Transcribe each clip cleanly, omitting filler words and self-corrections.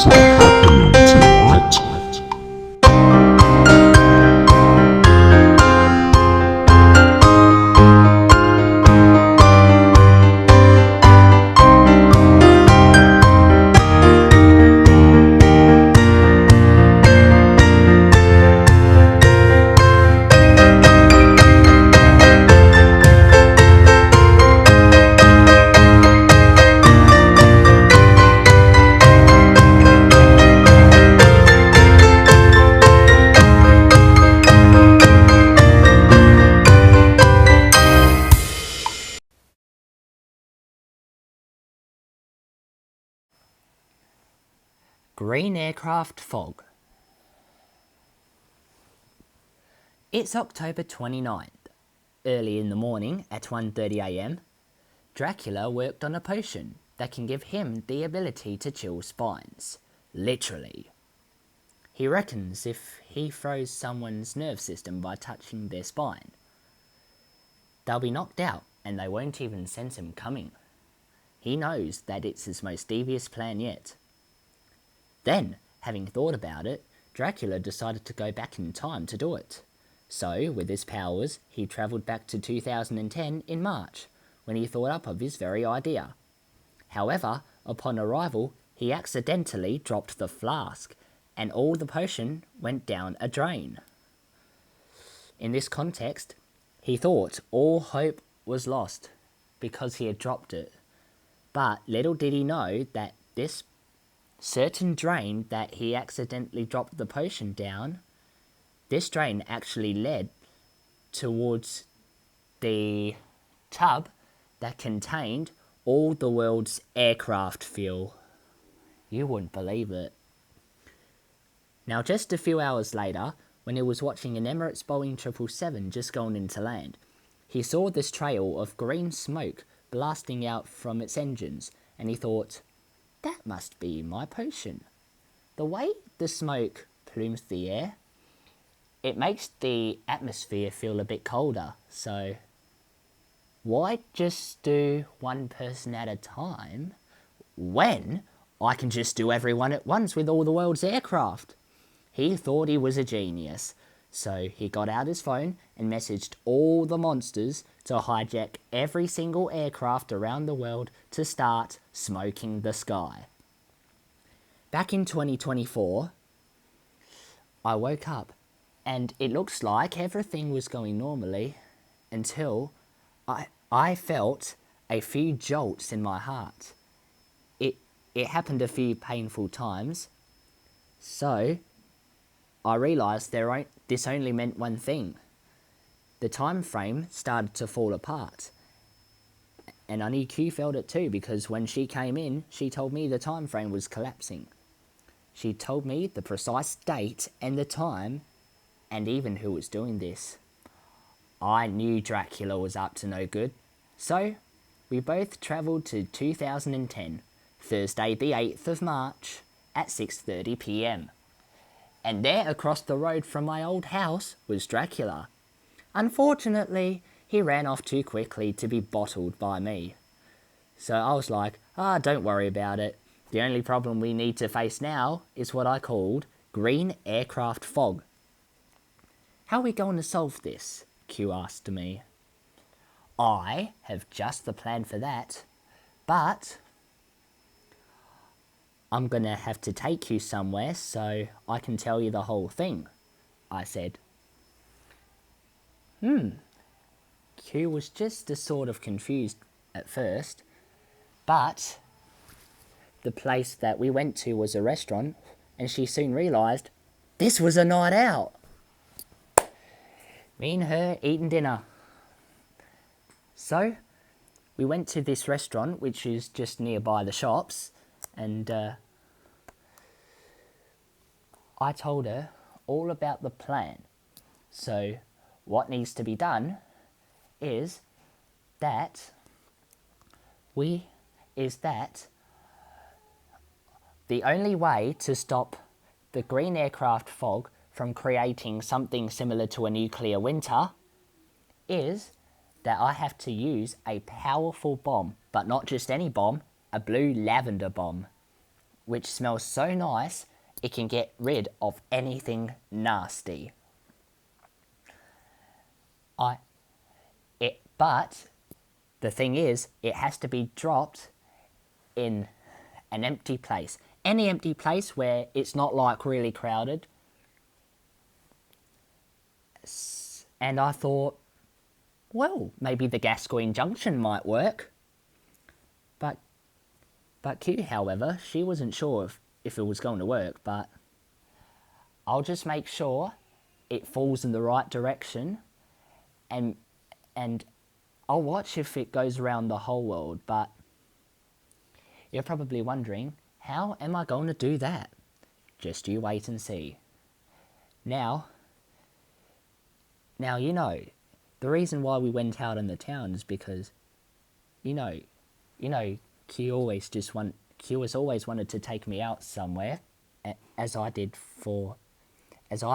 is happening tonight? Green aircraft fog. It's October 29th. Early in the morning at 1:30 a.m, Dracula worked on a potion that can give him the ability to chill spines. Literally. He reckons if he froze someone's nerve system by touching their spine, they'll be knocked out and they won't even sense him coming. He knows that it's his most devious plan yet. Then, having thought about it, Dracula decided to go back in time to do it. So, with his powers, he travelled back to 2010 in March, when he thought up of his very idea. However, upon arrival, he accidentally dropped the flask, and all the potion went down a drain. In this context, he thought all hope was lost, because he had dropped it. But little did he know that this certain drain that he accidentally dropped the potion down, this drain actually led towards the tub that contained all the world's aircraft fuel. You wouldn't believe it. Now, just a few hours later, when he was watching an Emirates Boeing 777 just going into land, he saw this trail of green smoke blasting out from its engines, and he thought, that must be my potion. The way the smoke plumes the air, it makes the atmosphere feel a bit colder, so why just do one person at a time when I can just do everyone at once with all the world's aircraft? He thought he was a genius, so he got out his phone and messaged all the monsters to hijack every single aircraft around the world to start smoking the sky. Back in 2024, I woke up and it looks like everything was going normally until I felt a few jolts in my heart. It happened a few painful times, so I realised this only meant one thing. The time frame started to fall apart. And I knew Q felt it too, because when she came in, she told me the time frame was collapsing. She told me the precise date and the time, and even who was doing this. I knew Dracula was up to no good, so we both travelled to 2010, Thursday the 8th of March at 6:30 p.m. And there across the road from my old house was Dracula. Unfortunately, he ran off too quickly to be bottled by me. So I was like, don't worry about it. The only problem we need to face now is what I called green aircraft fog. How are we going to solve this? Q asked me. I have just the plan for that, but I'm going to have to take you somewhere so I can tell you the whole thing, I said. Q was just a sort of confused at first, but the place that we went to was a restaurant, and she soon realised this was a night out. Me and her eating dinner. So, we went to this restaurant, which is just nearby the shops, and I told her all about the plan. So, what needs to be done is that the only way to stop the green aircraft fog from creating something similar to a nuclear winter is that I have to use a powerful bomb, but not just any bomb, a blue lavender bomb. which smells so nice it can get rid of anything nasty. But the thing is, it has to be dropped in an empty place. Any empty place where it's not like really crowded. And I thought, well, maybe the Gascoigne Junction might work. But Q, however, she wasn't sure if it was going to work, but I'll just make sure it falls in the right direction and I'll watch if it goes around the whole world. But you're probably wondering, how am I going to do that? Just you wait and see. Now, you know, the reason why we went out in the town is because, you know, Q has always wanted to take me out somewhere, as I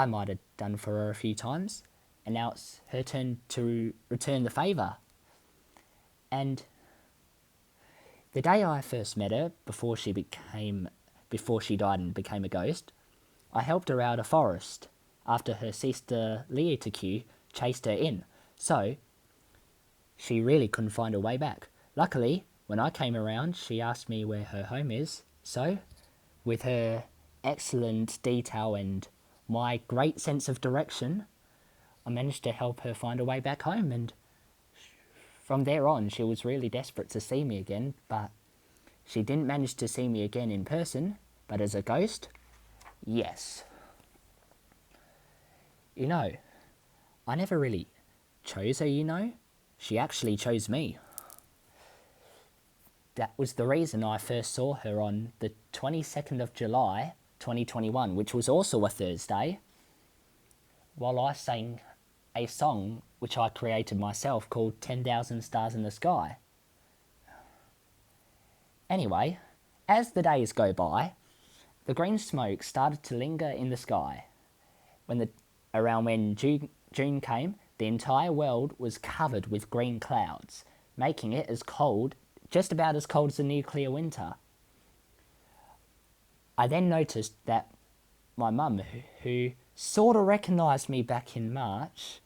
might have done for her a few times, and now it's her turn to return the favour. And the day I first met her, before she died and became a ghost, I helped her out a forest after her sister Leotaque chased her in, so she really couldn't find her way back. Luckily, when I came around, she asked me where her home is, so with her excellent detail and my great sense of direction, I managed to help her find her way back home, and from there on, she was really desperate to see me again, but she didn't manage to see me again in person, but as a ghost, yes. You know, I never really chose her, you know. She actually chose me. That was the reason I first saw her on the 22nd of July, 2021, which was also a Thursday, while I sang a song which I created myself called 10,000 Stars in the Sky. Anyway, as the days go by, the green smoke started to linger in the sky. Around when June came, the entire world was covered with green clouds, making it as cold, just about as cold as a nuclear winter. I then noticed that my mum, who sort of recognised me back in March,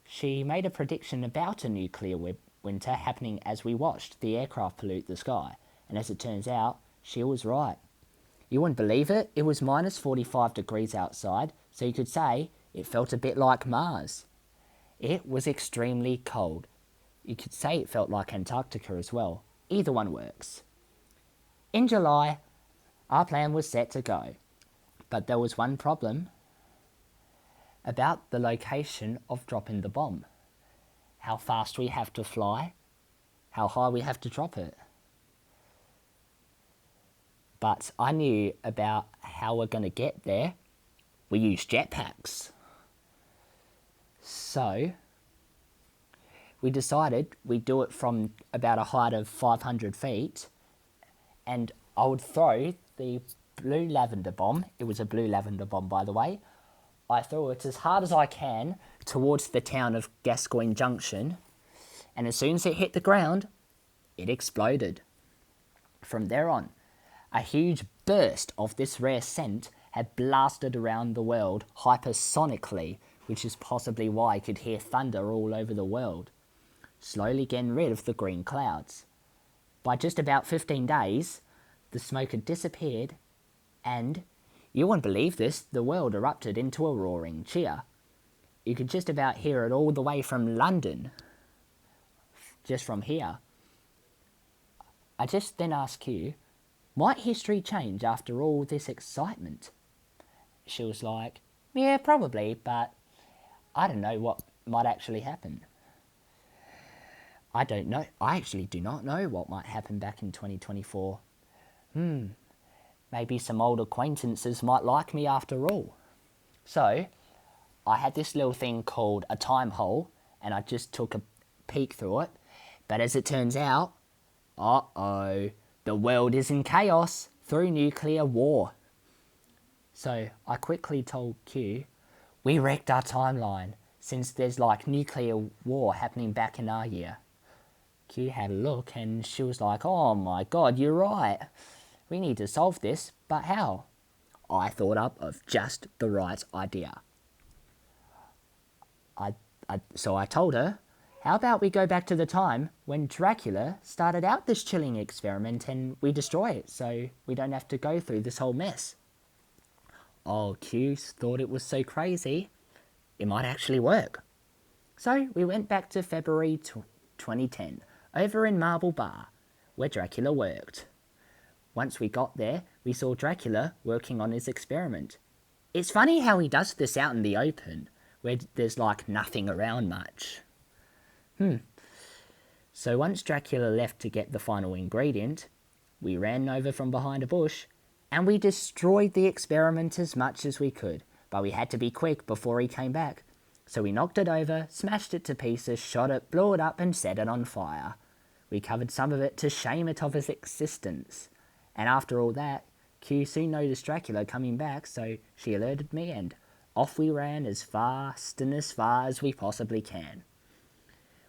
she made a prediction about a nuclear winter happening as we watched the aircraft pollute the sky. And as it turns out, she was right. You wouldn't believe it, it was minus 45 degrees outside, so you could say it felt a bit like Mars. It was extremely cold. You could say it felt like Antarctica as well. Either one works. In July, our plan was set to go, but there was one problem about the location of dropping the bomb. How fast we have to fly, how high we have to drop it. But I knew about how we're going to get there. We use jetpacks. So we decided we'd do it from about a height of 500 feet, and I would throw the blue lavender bomb. It was a blue lavender bomb, by the way. I threw it as hard as I can towards the town of Gascoigne Junction, and as soon as it hit the ground, it exploded. From there on, a huge burst of this rare scent had blasted around the world hypersonically, which is possibly why I could hear thunder all over the world, slowly getting rid of the green clouds. By just about 15 days, the smoke had disappeared, and you wouldn't believe this, the world erupted into a roaring cheer. You could just about hear it all the way from London, just from here. I just then asked you, might history change after all this excitement? She was like, yeah, probably, but I don't know what might actually happen. I don't know. I actually do not know what might happen back in 2024. Maybe some old acquaintances might like me after all. So, I had this little thing called a time hole, and I just took a peek through it. But as it turns out, the world is in chaos through nuclear war. So, I quickly told Q, we wrecked our timeline, since there's like nuclear war happening back in our year. Q had a look, and she was like, oh my god, you're right. We need to solve this, but how? I thought up of just the right idea. So I told her, how about we go back to the time when Dracula started out this chilling experiment and we destroy it so we don't have to go through this whole mess. Oh, Q thought it was so crazy, it might actually work. So we went back to February 2010, over in Marble Bar, where Dracula worked. Once we got there, we saw Dracula working on his experiment. It's funny how he does this out in the open, where there's like nothing around much. So once Dracula left to get the final ingredient, we ran over from behind a bush, and we destroyed the experiment as much as we could, but we had to be quick before he came back. So we knocked it over, smashed it to pieces, shot it, blew it up and set it on fire. We covered some of it to shame it of its existence. And after all that, Q soon noticed Dracula coming back, so she alerted me and off we ran as fast and as far as we possibly can.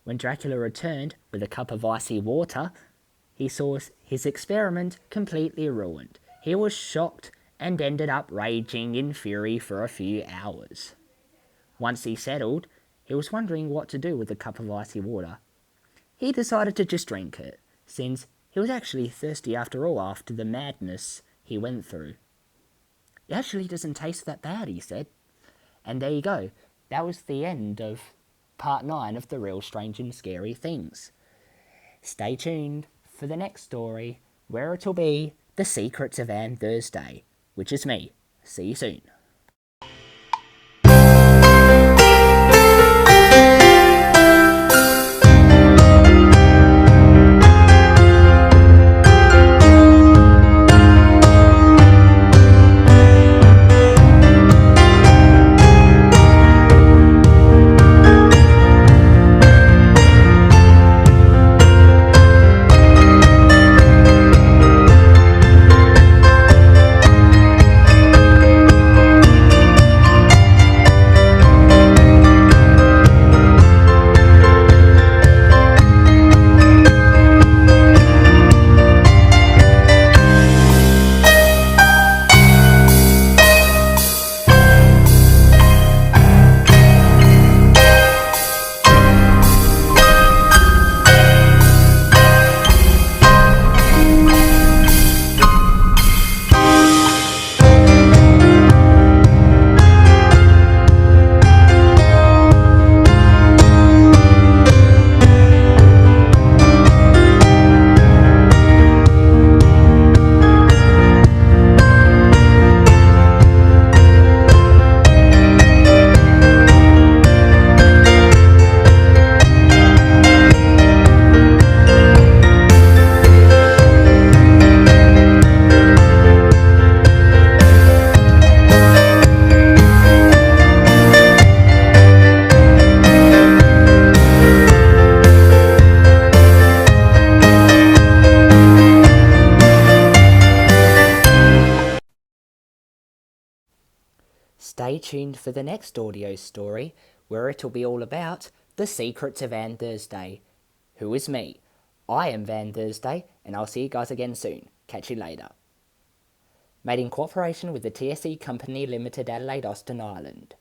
When Dracula returned with a cup of icy water, he saw his experiment completely ruined. He was shocked and ended up raging in fury for a few hours. Once he settled, he was wondering what to do with the cup of icy water. He decided to just drink it, since he was actually thirsty after all after the madness he went through. It actually doesn't taste that bad, he said. And there you go. That was the end of part 9 of the Real Strange and Scary Things. Stay tuned for the next story, where it'll be The Secrets of Anne Thursday, which is me. See you soon. Stay tuned for the next audio story, where it'll be all about The Secrets of Anne Thursday. Who is me? I am Van Thursday, and I'll see you guys again soon. Catch you later. Made in cooperation with the TSE Company Limited, Adelaide, Austin, Ireland.